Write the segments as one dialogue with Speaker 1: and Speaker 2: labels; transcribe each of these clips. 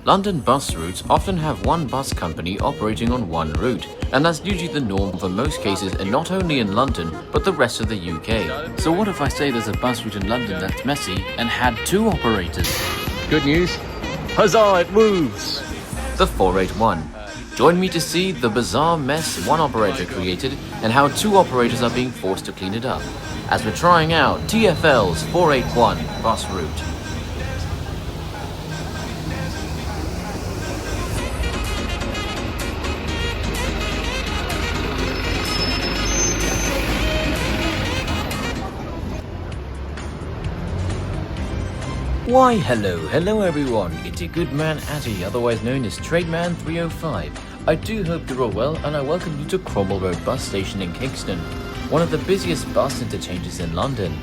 Speaker 1: London bus routes often have one bus company operating on one route, and that's usually the norm for most cases, and not only in London, but the rest of the UK. So what if I say there's a bus route in London that's messy and had two operators?
Speaker 2: Good news. Huzzah, it moves!
Speaker 1: The 481. Join me to see the bizarre mess one operator created and how two operators are being forced to clean it up, as we're trying out TFL's 481 bus route. Why hello everyone, it's your good man Atty, otherwise known as Trademan 305. I do hope you're all well, and I welcome you to Cromwell Road bus station in Kingston, one of the busiest bus interchanges in London.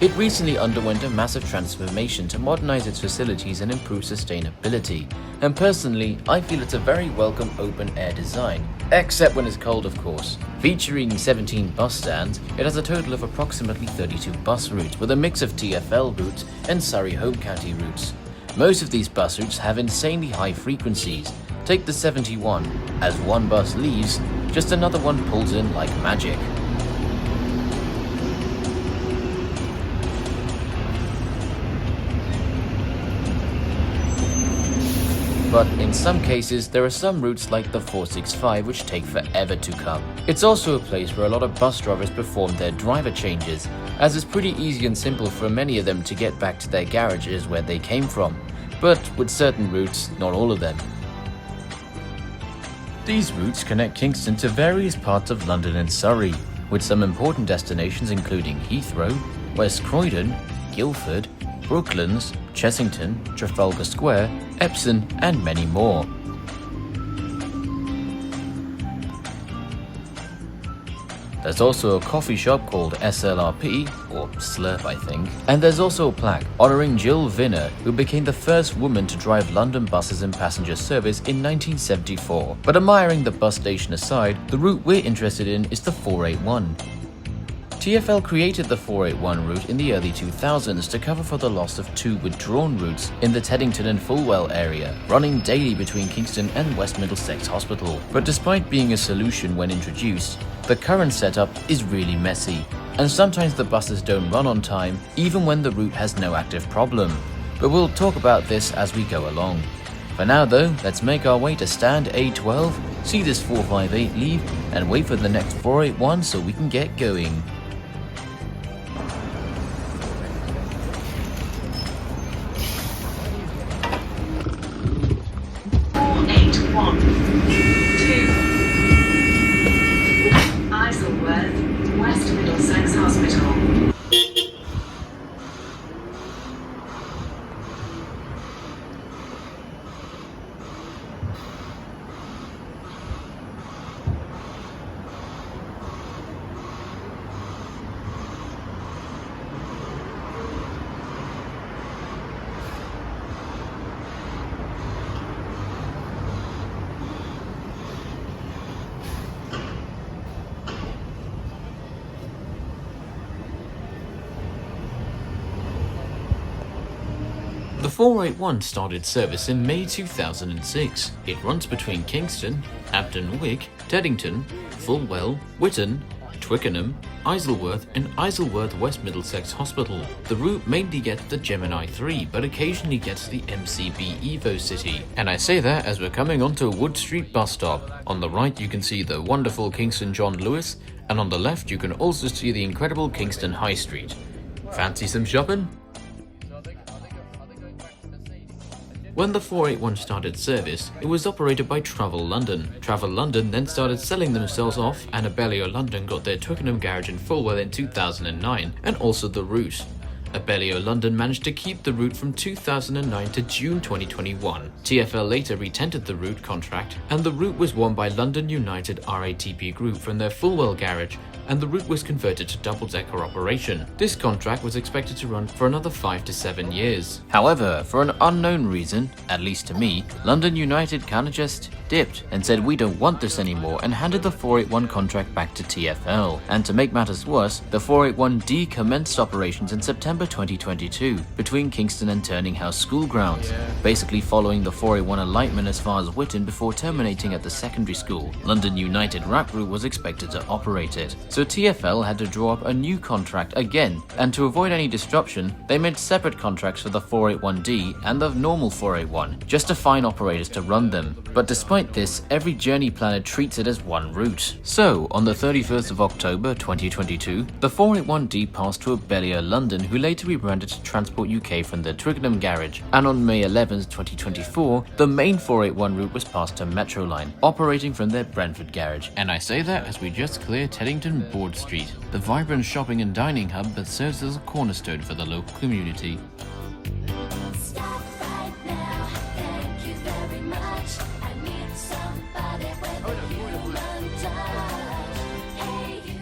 Speaker 1: It recently underwent a massive transformation to modernise its facilities and improve sustainability, and personally I feel it's a very welcome open air design, except when it's cold of course. Featuring 17 bus stands, it has a total of approximately 32 bus routes with a mix of TFL routes and Surrey home county routes. Most of these bus routes have insanely high frequencies. Take the 71, as one bus leaves, just another one pulls in like magic. But in some cases, there are some routes like the 465 which take forever to come. It's also a place where a lot of bus drivers perform their driver changes, as it's pretty easy and simple for many of them to get back to their garages where they came from, but with certain routes, not all of them. These routes connect Kingston to various parts of London and Surrey, with some important destinations including Heathrow, West Croydon, Guildford, Brooklands, Chessington, Trafalgar Square, Epsom, and many more. There's also a coffee shop called SLRP, or Slurp I think, and there's also a plaque honouring Jill Vinner, who became the first woman to drive London buses in passenger service in 1974. But admiring the bus station aside, the route we're interested in is the 481. TfL created the 481 route in the early 2000s to cover for the loss of two withdrawn routes in the Teddington and Fulwell area, running daily between Kingston and West Middlesex Hospital. But despite being a solution when introduced, the current setup is really messy, and sometimes the buses don't run on time even when the route has no active problem. But we'll talk about this as we go along. For now though, let's make our way to stand A12, see this 458 leave, and wait for the next 481 so we can get going.
Speaker 3: West Middlesex Hospital.
Speaker 1: The 481 started service in May 2006. It runs between Kingston, Abton Wick, Teddington, Fulwell, Whitton, Twickenham, Isleworth and Isleworth West Middlesex Hospital. The route mainly gets the Gemini 3 but occasionally gets the MCB Evo City. And I say that as we're coming onto Wood Street bus stop. On the right you can see the wonderful Kingston John Lewis, and on the left you can also see the incredible Kingston High Street. Fancy some shopping? When the 481 started service, it was operated by Travel London. Travel London then started selling themselves off, and Abellio London got their Twickenham garage in Fulwell in 2009, and also the route. Abellio London managed to keep the route from 2009 to June 2021. TfL later retendered the route contract, and the route was won by London United RATP Group from their Fulwell garage, and the route was converted to double-decker operation. This contract was expected to run for another 5 to 7 years. However, for an unknown reason, at least to me, London United kinda just dipped and said we don't want this anymore and handed the 481 contract back to TFL. And to make matters worse, the 481D commenced operations in September 2022 between Kingston and Turning House school grounds, basically following the 481 alightment as far as Whitton before terminating at the secondary school. London United Wrap Route was expected to operate it, so TFL had to draw up a new contract again, and to avoid any disruption, they made separate contracts for the 481D and the normal 481, just to find operators to run them. But despite this, every journey planner treats it as one route. So, on the 31st of October 2022, the 481D passed to Abellio London, who later rebranded to Transport UK from the Twickenham garage, and on May 11th, 2024, the main 481 route was passed to Metroline, operating from their Brentford garage. And I say that as we just clear Teddington Broad Street, the vibrant shopping and dining hub that serves as a cornerstone for the local community.
Speaker 4: Stop right now, thank you very much. I need somebody with a human touch. Hey you.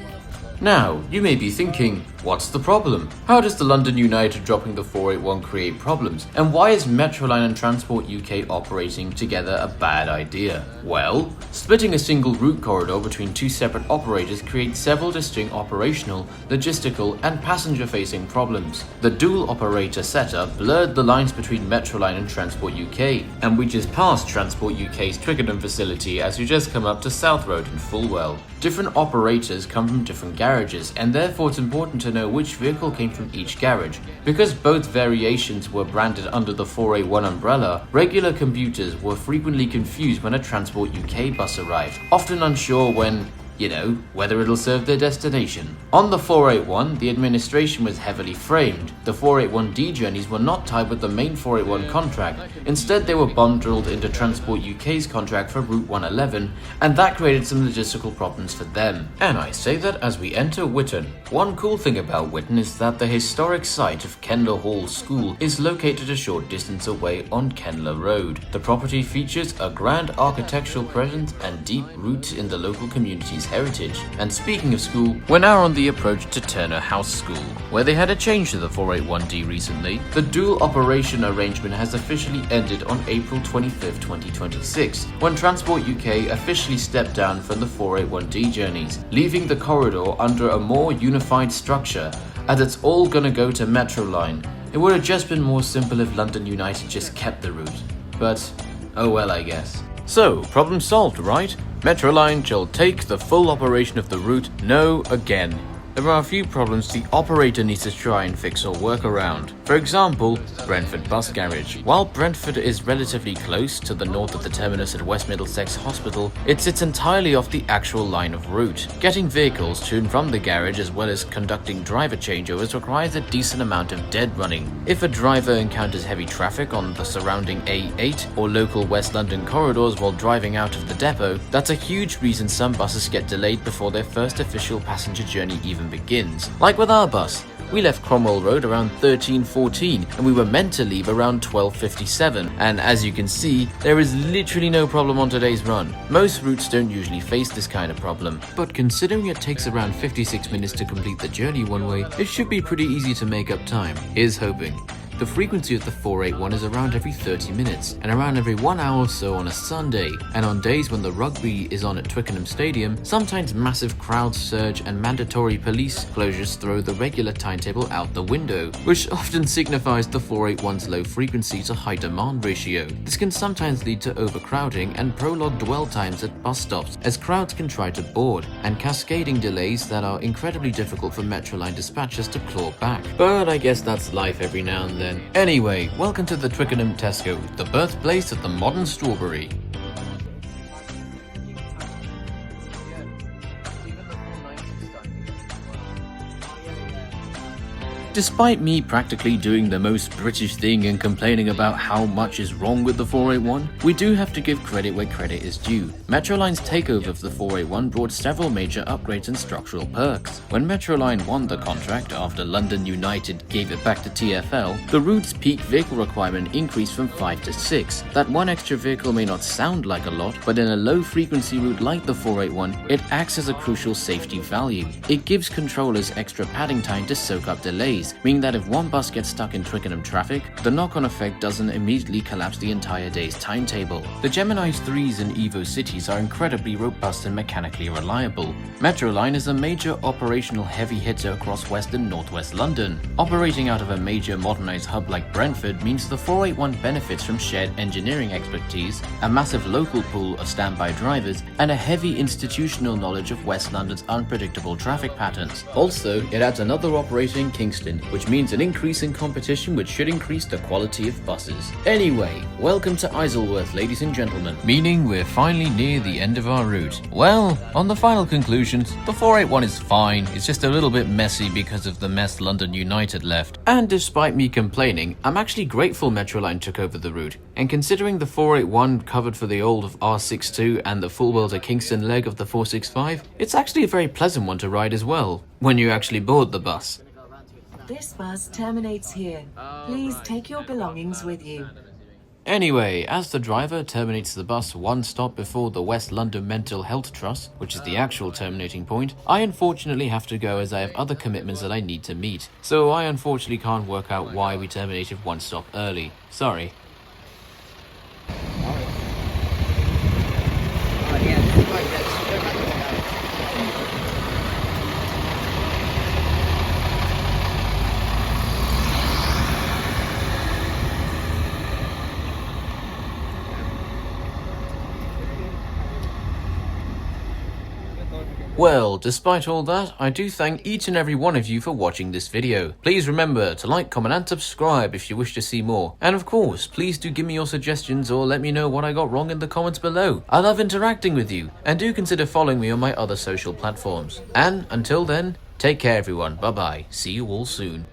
Speaker 1: Now, you may be thinking, what's the problem? How does the London United dropping the 481 create problems? And why is Metroline and Transport UK operating together a bad idea? Well, splitting a single route corridor between two separate operators creates several distinct operational, logistical, and passenger-facing problems. The dual operator setup blurred the lines between Metroline and Transport UK, and we just passed Transport UK's Twickenham facility as you just come up to South Road in Fulwell. Different operators come from different garages, and therefore it's important to know which vehicle came from each garage. Because both variations were branded under the 481 umbrella, regular commuters were frequently confused when a Transport UK bus arrived, often unsure whether it'll serve their destination. On the 481, the administration was heavily framed. The 481D journeys were not tied with the main 481 contract. Instead, they were bundled into Transport UK's contract for Route 111, and that created some logistical problems for them. And I say that as we enter Whitton. One cool thing about Whitton is that the historic site of Kneller Hall School is located a short distance away on Kneller Road. The property features a grand architectural presence and deep roots in the local community's heritage. And speaking of school, we're now on the approach to Turner House School, where they had a change to the 481D recently. The dual operation arrangement has officially ended on April 25th, 2026, when Transport UK officially stepped down from the 481D journeys, leaving the corridor under a more unified structure, as it's all gonna go to Metroline. It would have just been more simple if London United just kept the route, but oh well, I guess. So, problem solved, right? Metroline shall take the full operation of the route. No, again. There are a few problems the operator needs to try and fix or work around. For example, Brentford Bus Garage. While Brentford is relatively close to the north of the terminus at West Middlesex Hospital, it sits entirely off the actual line of route. Getting vehicles to and from the garage as well as conducting driver changeovers requires a decent amount of dead running. If a driver encounters heavy traffic on the surrounding A8 or local West London corridors while driving out of the depot, that's a huge reason some buses get delayed before their first official passenger journey even begins. Like with our bus, we left Cromwell Road around 13:14 and we were meant to leave around 12:57, and as you can see, there is literally no problem on today's run. Most routes don't usually face this kind of problem, but considering it takes around 56 minutes to complete the journey one way, it should be pretty easy to make up time. Here's hoping. The frequency of the 481 is around every 30 minutes, and around every 1 hour or so on a Sunday, and on days when the rugby is on at Twickenham Stadium, sometimes massive crowds surge and mandatory police closures throw the regular timetable out the window, which often signifies the 481's low frequency to high demand ratio. This can sometimes lead to overcrowding and prolonged dwell times at bus stops, as crowds can try to board, and cascading delays that are incredibly difficult for Metroline dispatchers to claw back. But I guess that's life every now and then. Anyway, welcome to the Twickenham Tesco, the birthplace of the modern strawberry. Despite me practically doing the most British thing and complaining about how much is wrong with the 481, we do have to give credit where credit is due. Metroline's takeover of the 481 brought several major upgrades and structural perks. When Metroline won the contract after London United gave it back to TFL, the route's peak vehicle requirement increased from 5 to 6. That one extra vehicle may not sound like a lot, but in a low frequency route like the 481, it acts as a crucial safety value. It gives controllers extra padding time to soak up delays, days, meaning that if one bus gets stuck in Twickenham traffic, the knock-on effect doesn't immediately collapse the entire day's timetable. The Gemini's 3s and Evo cities are incredibly robust and mechanically reliable. Metroline is a major operational heavy hitter across West and Northwest London. Operating out of a major modernized hub like Brentford means the 481 benefits from shared engineering expertise, a massive local pool of standby drivers, and a heavy institutional knowledge of West London's unpredictable traffic patterns. Also, it adds another operator in Kingston, which means an increase in competition which should increase the quality of buses. Anyway, welcome to Isleworth, ladies and gentlemen. Meaning we're finally near the end of our route. Well, on the final conclusions, the 481 is fine, it's just a little bit messy because of the mess London United left. And despite me complaining, I'm actually grateful Metroline took over the route. And considering the 481 covered for the old of R62 and the Fulwell to Kingston leg of the 465, it's actually a very pleasant one to ride as well, when you actually board the bus.
Speaker 5: This bus terminates here. Please take your belongings with you.
Speaker 1: Anyway, as the driver terminates the bus one stop before the West London Mental Health Trust, which is the actual terminating point, I unfortunately have to go as I have other commitments that I need to meet. So I unfortunately can't work out why we terminated one stop early. Sorry. Well, despite all that, I do thank each and every one of you for watching this video. Please remember to like, comment and subscribe if you wish to see more. And of course, please do give me your suggestions or let me know what I got wrong in the comments below. I love interacting with you, and do consider following me on my other social platforms. And until then, take care everyone, bye bye, see you all soon.